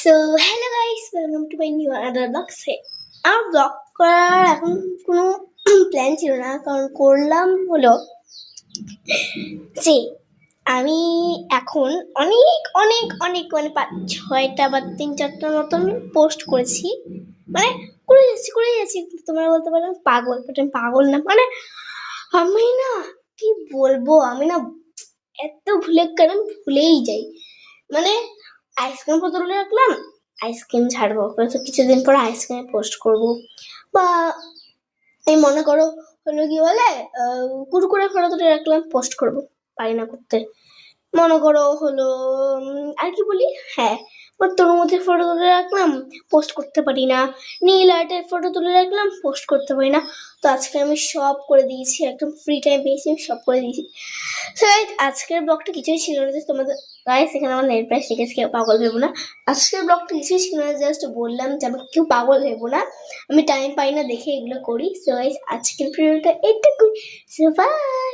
So hello guys, welcome to my new another blog. আমার blog করার এখন কোনো প্ল্যান ছিল না, কারণ করলাম হলো যে আমি এখন অনেক অনেক অনেক মানে 5-6টা বা 3-4টার মতন পোস্ট করেছি। মানে করে যাচ্ছি। তোমরা বলতে পারো পাগল, বাট আমি পাগল না। মানে আমি না কি বলবো, আমি না এত ভুলেই যাই। মানে আইসক্রিম বোতলে রাখলাম, আইসক্রিম ছাড়বো, হয়তো কিছুদিন পর আইসক্রিম পোস্ট করব। বা এই মনে করো হলো কি বলে কুরকুরে ফটো তুলে রাখলাম, পোস্ট করব, পারি না করতে। মনে করো হলো আর কি বলি, হ্যাঁ তরমুজের ফটো তুলে রাখলাম, পোস্ট করতে পারি না। নীল আর্টের ফটো তুলে রাখলাম, পোস্ট করতে পারি না। তো আজকে আমি সব করে দিয়েছি, একদম ফ্রি টাইম পেয়েছি, আমি সব করে দিয়েছি। সো আজকের ব্লগটা কিছুই ছিল না যে তোমাদের গাইস এখানে আমার নেট প্রায় শিখেছি, কেউ পাগল ভেবো না। আজকের ব্লগটা কিছুই ছিল না, জাস্ট বললাম যে আমি কেউ পাগল ভেবো না, আমি টাইম পাই না দেখে এগুলো করি। সো গাইস আজকের ভিডিওটা এইটুকুই। So by.